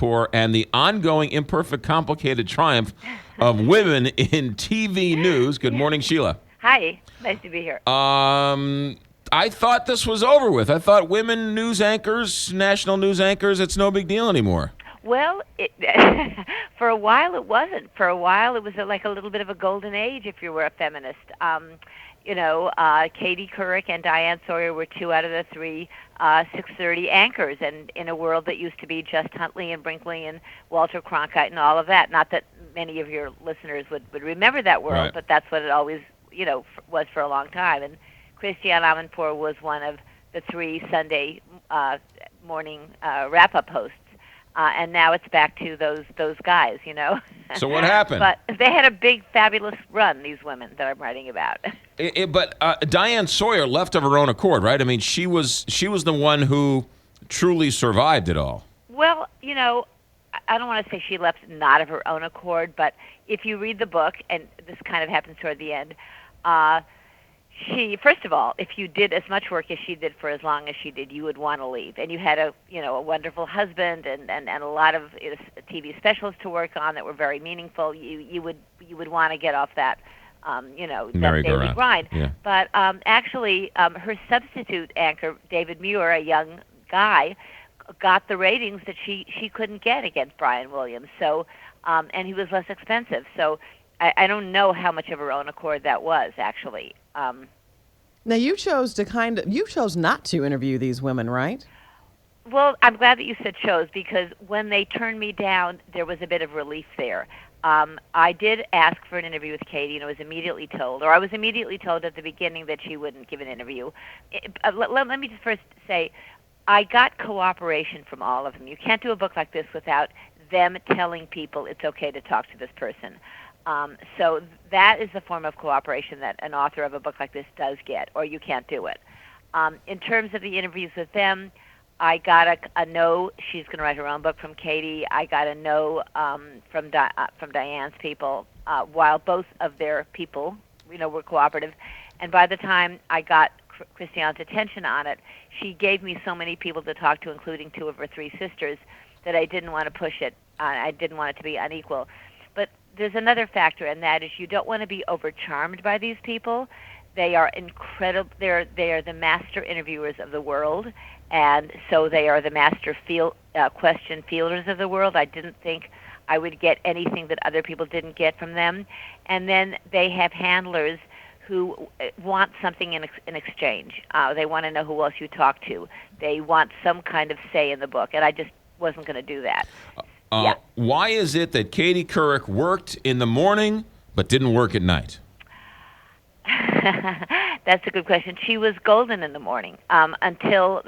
Amanpour and the ongoing imperfect, complicated triumph of women in TV news. Good morning, Sheila. Hi, nice to be here. I thought this was over with. I thought women news anchors, national news anchors, it's no big deal anymore. Well, for a while it wasn't. For a while it was like a little bit of a golden age if you were a feminist. Katie Couric and Diane Sawyer were 2 out of the 3 6:30 anchors, and in a world that used to be just Huntley and Brinkley and Walter Cronkite and all of that. Not that many of your listeners would remember that world, Right. but that's what it always, was for a long time. And Christiane Amanpour was one of the 3 Sunday morning wrap-up hosts. And now it's back to those guys, So what happened? But they had a big, fabulous run, these women that I'm writing about. But Diane Sawyer left of her own accord, right? I mean, she was the one who truly survived it all. Well, I don't want to say she left not of her own accord, but if you read the book, and this kind of happens toward the end, she, first of all, if you did as much work as she did for as long as she did, you would want to leave. And you had a wonderful husband and a lot of TV specials to work on that were very meaningful. You would want to get off that, that daily grind. Yeah. But actually, her substitute anchor, David Muir, a young guy, got the ratings that she couldn't get against Brian Williams. So, and he was less expensive. So I don't know how much of her own accord that was, actually. Now, you chose not to interview these women, right? Well, I'm glad that you said chose, because when they turned me down, there was a bit of relief there. I did ask for an interview with Katie, and I was immediately told at the beginning that she wouldn't give an interview. Let me just first say, I got cooperation from all of them. You can't do a book like this without them telling people it's okay to talk to this person. So that is the form of cooperation that an author of a book like this does get, or you can't do it. In terms of the interviews with them, I got a no. She's going to write her own book from Katie. I got a no from Diane's people, while both of their people, were cooperative. And by the time I got Christiane's attention on it, she gave me so many people to talk to, including 2 of her 3 sisters, that I didn't want to push it. I didn't want it to be unequal. But there's another factor, and that is you don't want to be overcharmed by these people. They are incredible. They are the master interviewers of the world, and so they are the master question fielders of the world. I didn't think I would get anything that other people didn't get from them. And then they have handlers who want something in exchange. They want to know who else you talk to. They want some kind of say in the book, and I just wasn't going to do that. Yeah. Why is it that Katie Couric worked in the morning but didn't work at night? That's a good question. She was golden in the morning until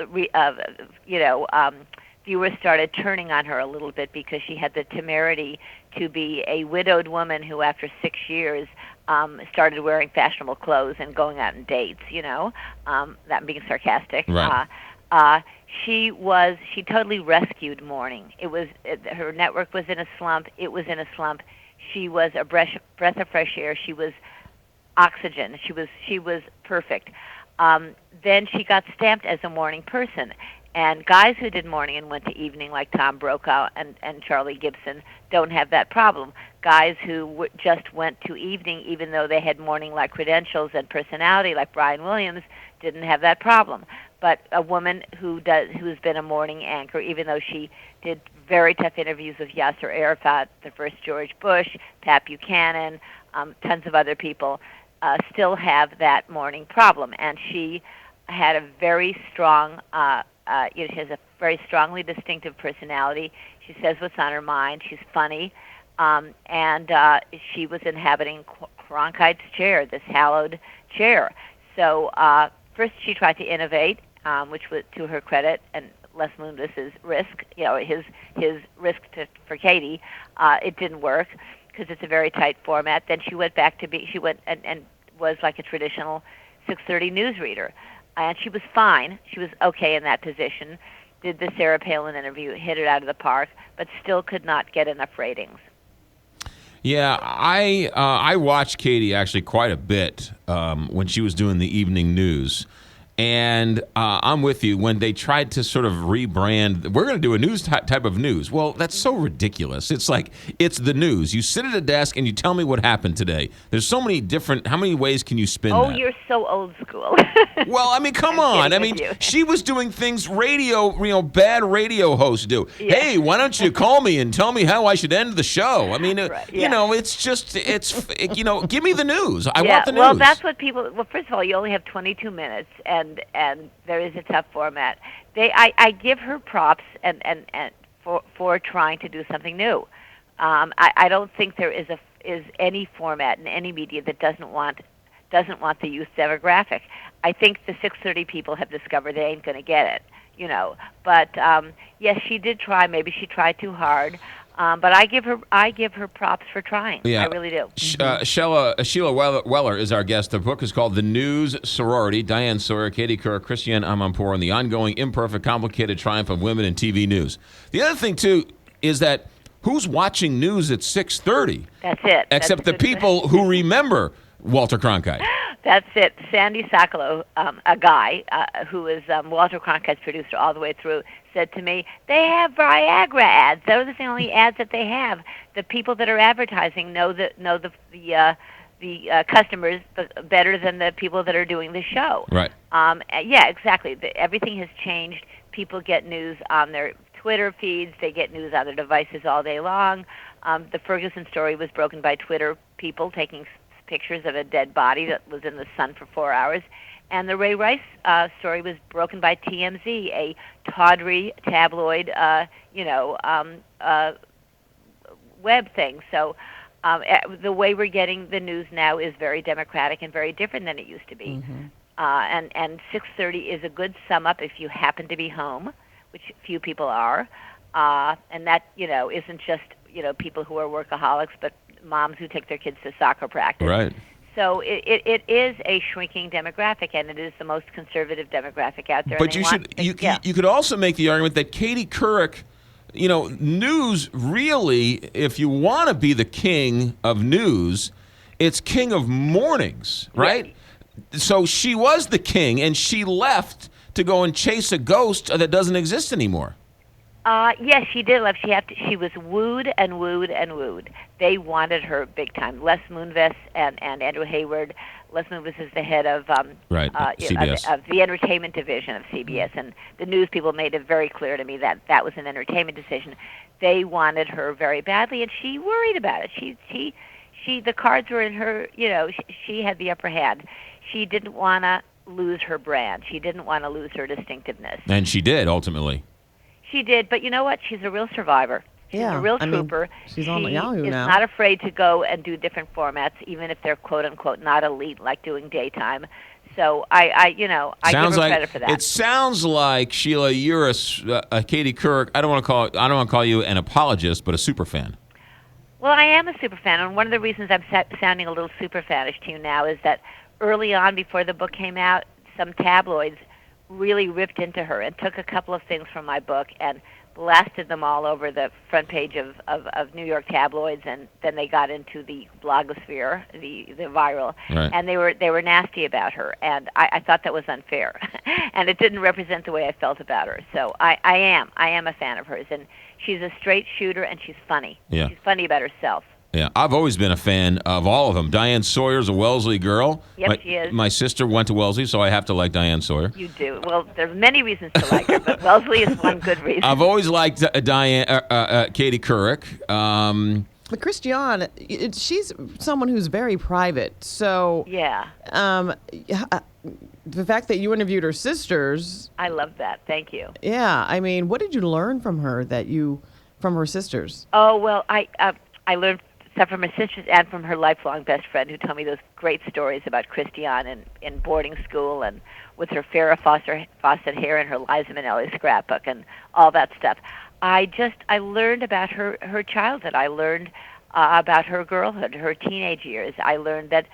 viewers started turning on her a little bit, because she had the temerity to be a widowed woman who, after 6 years, started wearing fashionable clothes and going out on dates. That being sarcastic. Right. She totally rescued morning. Her network was in a slump. It was in a slump. She was a breath of fresh air. She was oxygen. She was perfect. Then she got stamped as a morning person. And guys who did morning and went to evening, like Tom Brokaw and Charlie Gibson, don't have that problem. Guys who just went to evening, even though they had morning-like credentials and personality, like Brian Williams, didn't have that problem. But a woman who's been a morning anchor, even though she did very tough interviews with Yasser Arafat, the first George Bush, Pat Buchanan, tons of other people, still have that morning problem. And she had a very strong, she has a very strongly distinctive personality. She says what's on her mind. She's funny. And she was inhabiting Cronkite's chair, this hallowed chair. So first she tried to innovate, which was to her credit, and Les Moonves' risk, his risk for Katie. It didn't work because it's a very tight format. Then she went back to she went and was like a traditional 6:30 newsreader. And she was fine. She was okay in that position. Did the Sarah Palin interview, hit it out of the park, but still could not get enough ratings. Yeah, I watched Katie actually quite a bit when she was doing the evening news. And I'm with you. When they tried to sort of rebrand, we're going to do a news type of news. Well, that's so ridiculous. It's like, it's the news. You sit at a desk and you tell me what happened today. There's so many different, how many ways can you spin Oh, that? you're so old school. Well, I mean, come I'm on. I kidding mean, with you. she was doing things bad radio hosts do. Yeah. Hey, why don't you call me and tell me how I should end the show? I mean, Right, yeah. it's just, give me the news. I Yeah, want the news. well, that's what people. Well, first of all, you only have 22 minutes, and there is a tough format. I give her props and for trying to do something new. I don't think there is any format in any media that doesn't want the youth demographic. I think the 6:30 people have discovered they ain't going to get it, But yes, she did try. Maybe she tried too hard. But I give her props for trying. Yeah. I really do. Sheila Weller is our guest. The book is called The News Sorority. Diane Sawyer, Katie Couric, Christiane Amanpour, and the ongoing imperfect, complicated triumph of women in TV news. The other thing, too, is that who's watching news at 6:30? That's it. Except the That's a good people who remember Walter Cronkite. That's it. Sandy Sokolow, a guy who is Walter Cronkite's producer all the way through, said to me, they have Viagra ads. Those are the only ads that they have. The people that are advertising know the customers better than the people that are doing the show. Right. Yeah, exactly. Everything has changed. People get news on their Twitter feeds. They get news on their devices all day long. The Ferguson story was broken by Twitter people taking pictures of a dead body that was in the sun for 4 hours. And the Ray Rice story was broken by TMZ, a tawdry tabloid, web thing. So the way we're getting the news now is very democratic and very different than it used to be. Mm-hmm. And 6:30 is a good sum up if you happen to be home, which few people are. And that, isn't just, people who are workaholics, but moms who take their kids to soccer practice. Right. So it is a shrinking demographic, and it is the most conservative demographic out there. But you could also make the argument that Katie Couric, news really, if you want to be the king of news, it's king of mornings, right? So she was the king, and she left to go and chase a ghost that doesn't exist anymore. Yes, she did left. She was wooed and wooed and wooed. They wanted her big time. Les Moonves and Andrew Hayward. Les Moonves is the head of CBS. Of the entertainment division of CBS, and the news people made it very clear to me that that was an entertainment decision. They wanted her very badly, and she worried about it. She the cards were in her. She had the upper hand. She didn't want to lose her brand. She didn't want to lose her distinctiveness. And she did, ultimately. She did, but you know what? She's a real survivor. She's a real trooper. She's on Yahoo is now. Not afraid to go and do different formats, even if they're quote unquote not elite, like doing daytime. So I give her credit for that. It sounds like, Sheila, you're a Katie Couric. I don't want to call you an apologist, but a super fan. Well, I am a super fan, and one of the reasons I'm sounding a little super fanish to you now is that early on, before the book came out, some tabloids really ripped into her and took a couple of things from my book and blasted them all over the front page of New York tabloids, and then they got into the blogosphere, the viral, right. And they were nasty about her, and I thought that was unfair, and it didn't represent the way I felt about her. So I am a fan of hers, and she's a straight shooter, and she's funny. Yeah. She's funny about herself. Yeah, I've always been a fan of all of them. Diane Sawyer's a Wellesley girl. Yep, she is. My sister went to Wellesley, so I have to like Diane Sawyer. You do. Well, there are many reasons to like her, but Wellesley is one good reason. I've always liked Katie Couric. But Christiane, she's someone who's very private. So yeah. The fact that you interviewed her sisters. I love that. Thank you. Yeah. I mean, what did you learn from her sisters? Oh, well, I learned stuff from her sisters and from her lifelong best friend, who told me those great stories about Christiane in boarding school and with her Farrah Fawcett hair and her Liza Minnelli scrapbook and all that stuff. I learned about her childhood. I learned about her girlhood, her teenage years. I learned that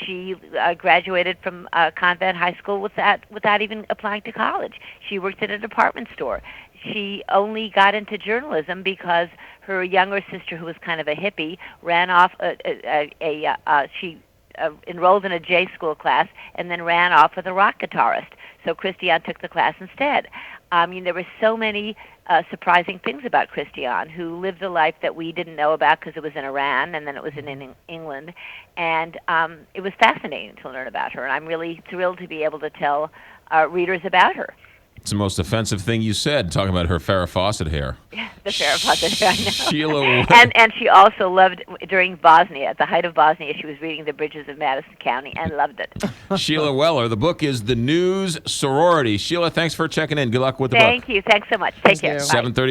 she graduated from convent high school without even applying to college. She worked at a department store. She only got into journalism because her younger sister, who was kind of a hippie, ran off. She enrolled in a J school class and then ran off with a rock guitarist. So Christiane took the class instead. There were so many surprising things about Christiane, who lived a life that we didn't know about because it was in Iran and then it was in England. And it was fascinating to learn about her. And I'm really thrilled to be able to tell readers about her. It's the most offensive thing you said, talking about her Farrah Fawcett hair. The Farrah Fawcett hair, I know. Sheila. And she also loved, during Bosnia, at the height of Bosnia, she was reading The Bridges of Madison County and loved it. Sheila Weller. The book is The News Sorority. Sheila, thanks for checking in. Good luck with the book. Thank you. Thanks so much. Take care. you. Bye. 7:30.